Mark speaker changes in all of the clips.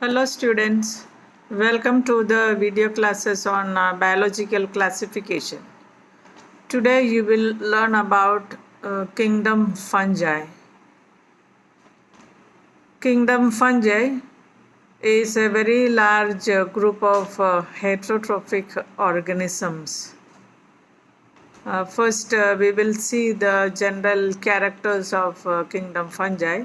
Speaker 1: Hello students, welcome to the video classes on biological classification. Today you will learn about kingdom fungi. Kingdom fungi is a very large group of heterotrophic organisms. First we will see the general characters of kingdom fungi.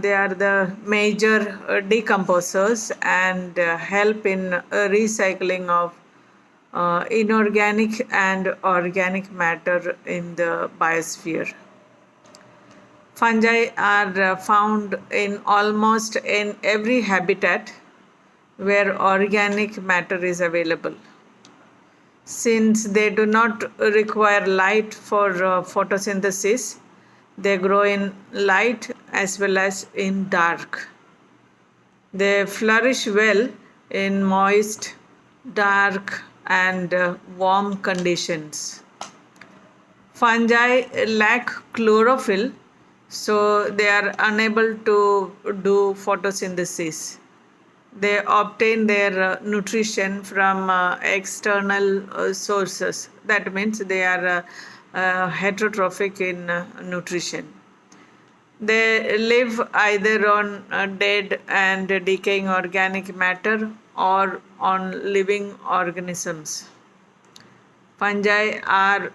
Speaker 1: They are the major decomposers and help in recycling of inorganic and organic matter in the biosphere. Fungi are found in almost in every habitat where organic matter is available. Since they do not require light for photosynthesis, they grow in light as well as in dark. They flourish well in moist, dark, and warm conditions. Fungi lack chlorophyll, so they are unable to do photosynthesis. They obtain their nutrition from external sources. That means they are heterotrophic in nutrition. They live either on dead and decaying organic matter or on living organisms. Fungi are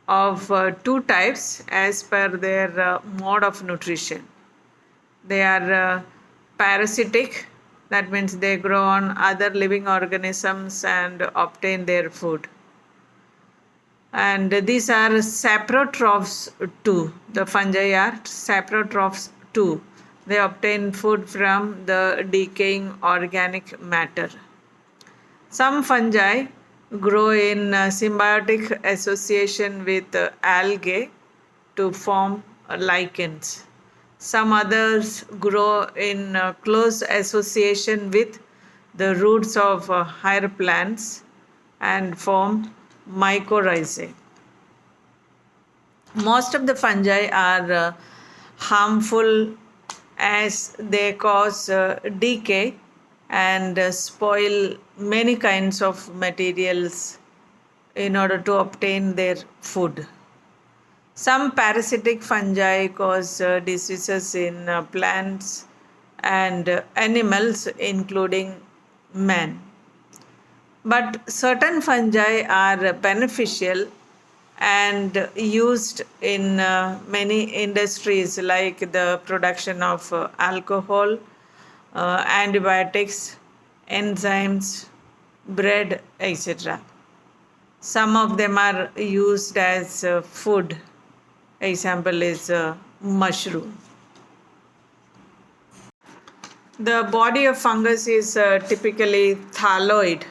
Speaker 1: of two types as per their mode of nutrition. They are parasitic, that means they grow on other living organisms and obtain their food. And these are saprotrophs too. The fungi are saprotrophs too. They obtain food from the decaying organic matter. Some fungi grow in symbiotic association with algae to form lichens. Some others grow in close association with the roots of higher plants and form mycorrhizae. Most of the fungi are harmful as they cause decay and spoil many kinds of materials in order to obtain their food. Some parasitic fungi cause diseases in plants and animals, including man. But certain fungi are beneficial and used in many industries like the production of alcohol, antibiotics, enzymes, bread, etc. Some of them are used as food. Example is mushroom. The body of fungus is typically thalloid.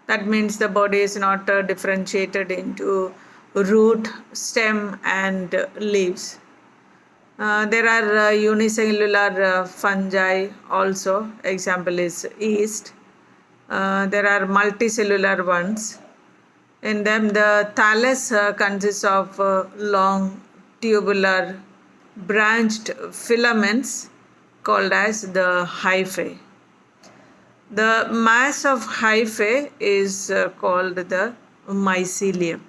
Speaker 1: That means the body is not differentiated into root, stem, and leaves. There are unicellular fungi also. Example is yeast. There are multicellular ones. In them, the thallus consists of long, tubular, branched filaments called as the hyphae. The mass of hyphae is called the mycelium.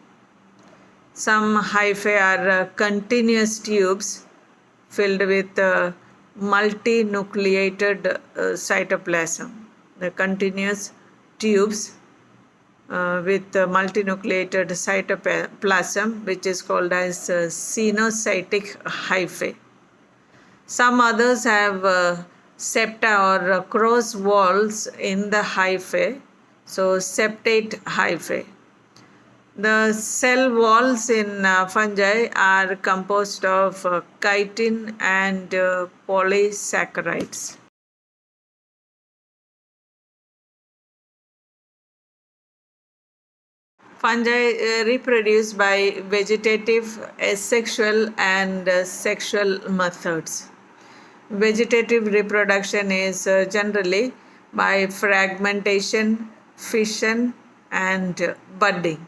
Speaker 1: Some hyphae are continuous tubes filled with multinucleated cytoplasm. The continuous tubes with multinucleated cytoplasm, which is called as cenocytic hyphae. Some others have septa or cross walls in the hyphae, so septate hyphae. The cell walls in fungi are composed of chitin and polysaccharides. Fungi reproduce by vegetative, asexual, and sexual methods. Vegetative reproduction is generally by fragmentation, fission, and budding.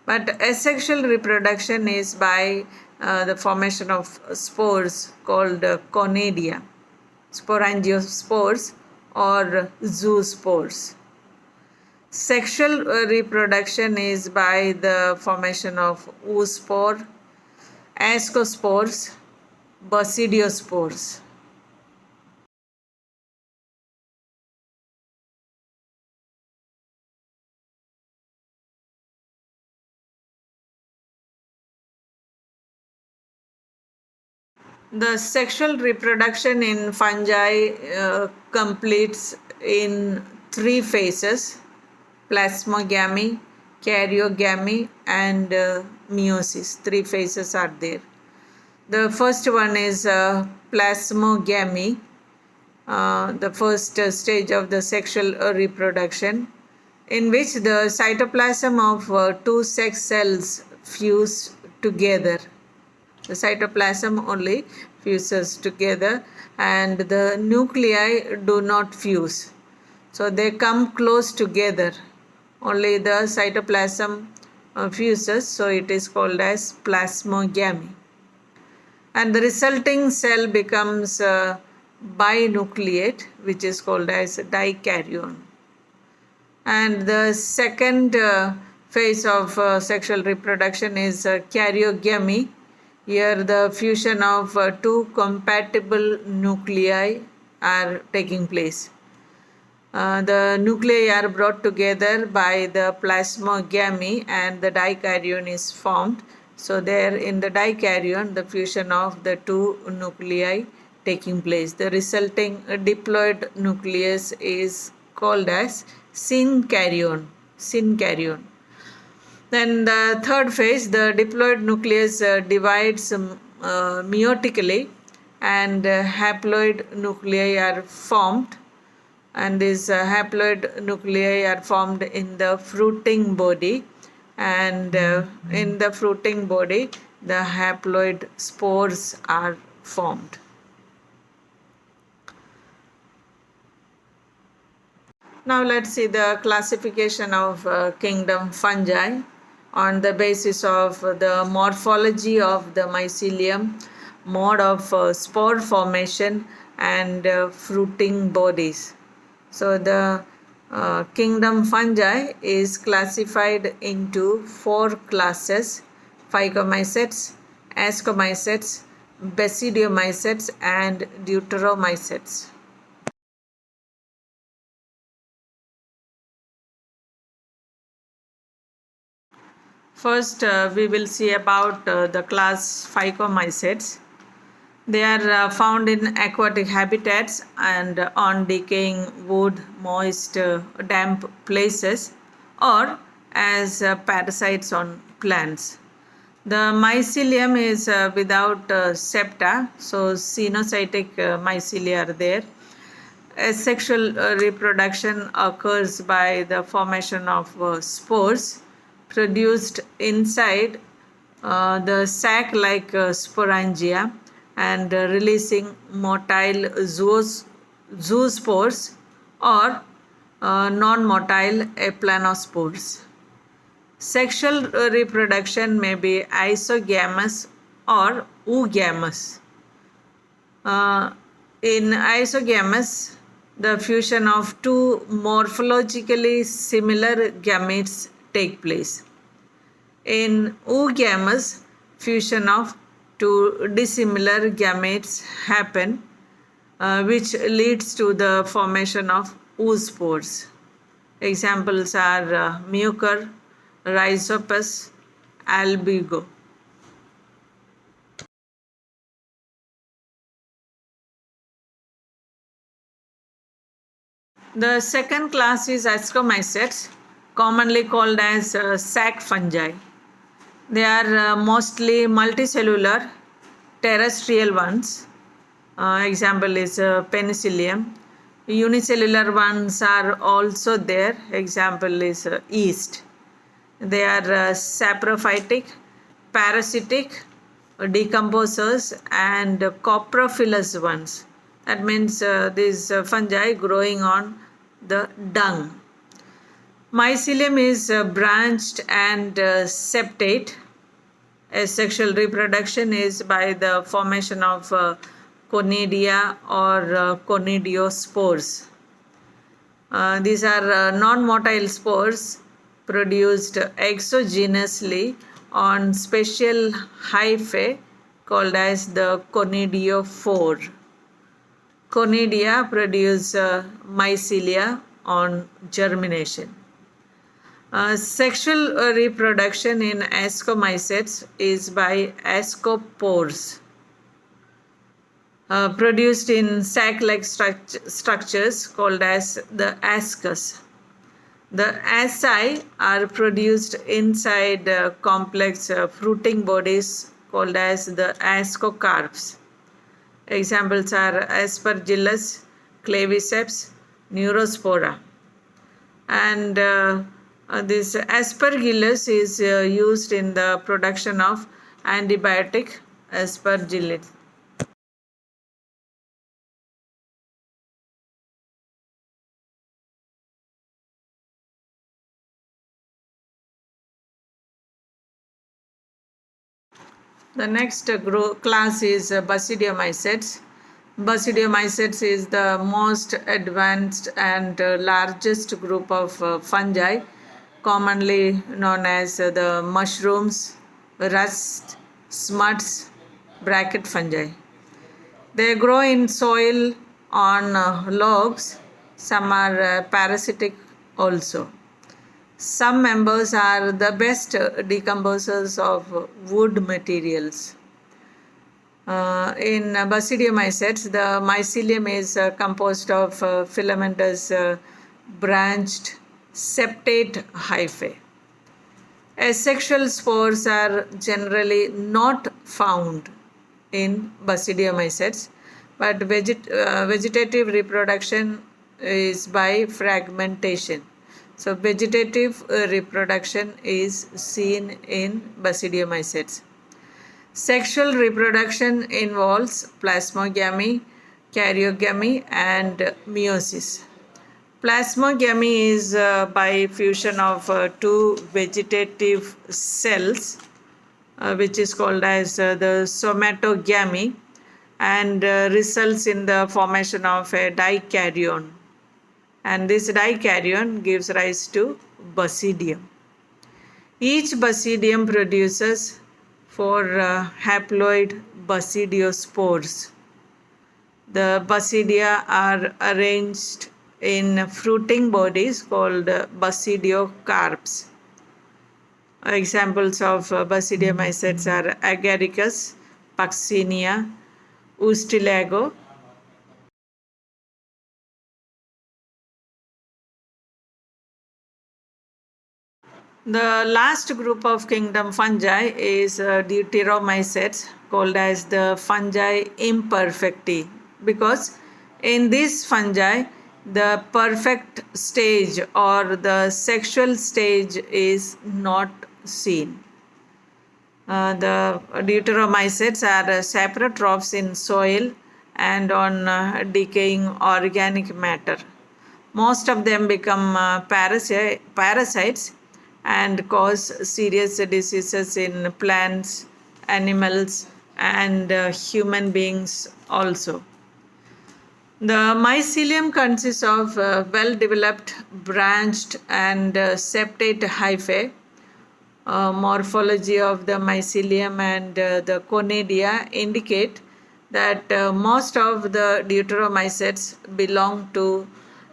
Speaker 1: But asexual reproduction is by the formation of spores called conidia. sporangiospores or zoospores. Sexual reproduction is by the formation of oospore, ascospores, basidiospores. The sexual reproduction in fungi completes in three phases: plasmogamy, karyogamy, and meiosis. Three phases are there. The first one is plasmogamy, the first stage of the sexual reproduction, in which the cytoplasm of two sex cells fuse together. The cytoplasm only fuses together and the nuclei do not fuse. So they come close together. Only the cytoplasm fuses, so it is called as plasmogamy. And the resulting cell becomes binucleate, which is called as dikaryon. And the second phase of sexual reproduction is karyogamy. Here the fusion of two compatible nuclei are taking place. The nuclei are brought together by the plasmogamy and the dikaryon is formed. So there in the dikaryon, the fusion of the two nuclei taking place. The resulting diploid nucleus is called as synkaryon. Synkaryon. Then the third phase, the diploid nucleus divides meiotically and haploid nuclei are formed, and these haploid nuclei are formed in the fruiting body, and in the fruiting body the haploid spores are formed. Now let's see the classification of kingdom fungi on the basis of the morphology of the mycelium, mode of spore formation, and fruiting bodies. So the kingdom fungi is classified into four classes: phycomycetes, ascomycetes, basidiomycetes, and deuteromycetes. First, we will see about the class phycomycetes. They are found in aquatic habitats and on decaying wood, moist, damp places, or as parasites on plants. The mycelium is without septa, so cenocytic mycelia are there. Asexual reproduction occurs by the formation of spores produced inside the sac like sporangia and releasing motile zoospores or non-motile planospores. Sexual reproduction may be isogamous or oogamous. In isogamous, the fusion of two morphologically similar gametes take place. In oogamous, fusion of two dissimilar gametes happen, which leads to the formation of oospores. Examples are Mucor, Rhizopus, Albugo. The second class is ascomycetes, commonly called as sac fungi. They are mostly multicellular, terrestrial ones. Example is penicillium. Unicellular ones are also there. Example is yeast. They are saprophytic, parasitic, decomposers, and coprophilous ones. That means these fungi growing on the dung. Mycelium is branched and septate. Asexual reproduction is by the formation of conidia, or conidiospores. These are non-motile spores produced exogenously on special hyphae called as the conidiophore. Conidia produce mycelia on germination. Sexual reproduction in ascomycetes is by ascospores, produced in sac-like structures called as the ascus. The asci are produced inside complex fruiting bodies called as the ascocarps. Examples are Aspergillus, Claviceps, Neurospora. And this Aspergillus is used in the production of antibiotic aspergillus. The next class is Basidiomycetes. Basidiomycetes is the most advanced and largest group of fungi, commonly known as the mushrooms, rust, smuts, bracket fungi. They grow in soil on logs. Some are parasitic also. Some members are the best decomposers of wood materials. In Basidiomycetes, the mycelium is composed of filamentous branched septate hyphae. Asexual spores are generally not found in Basidiomycetes, but vegetative reproduction is by fragmentation. So vegetative reproduction is seen in Basidiomycetes. Sexual reproduction involves plasmogamy, karyogamy, and meiosis. Plasmogamy is by fusion of two vegetative cells, which is called as the somatogamy, and results in the formation of a dikaryon. And this dikaryon gives rise to basidium. Each basidium produces 4 haploid basidiospores. The basidia are arranged in fruiting bodies called basidiocarps. Examples of Basidiomycetes are Agaricus, Puccinia, Ustilago. The last group of kingdom fungi is Deuteromycetes, called as the fungi imperfecti, because in this fungi the perfect stage or the sexual stage is not seen. The Deuteromycetes are saprotrophs in soil and on decaying organic matter. Most of them become parasites and cause serious diseases in plants, animals, and human beings also. The mycelium consists of well-developed branched and septate hyphae. Morphology of the mycelium and the conidia indicate that most of the Deuteromycetes belong to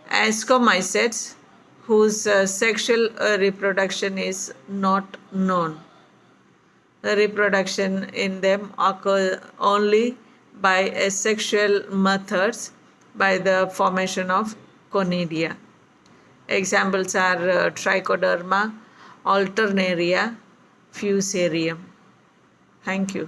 Speaker 1: Ascomycetes, whose sexual reproduction is not known. The reproduction in them occurs only by asexual methods, by the formation of conidia. Examples are Trichoderma, Alternaria, Fusarium. Thank you.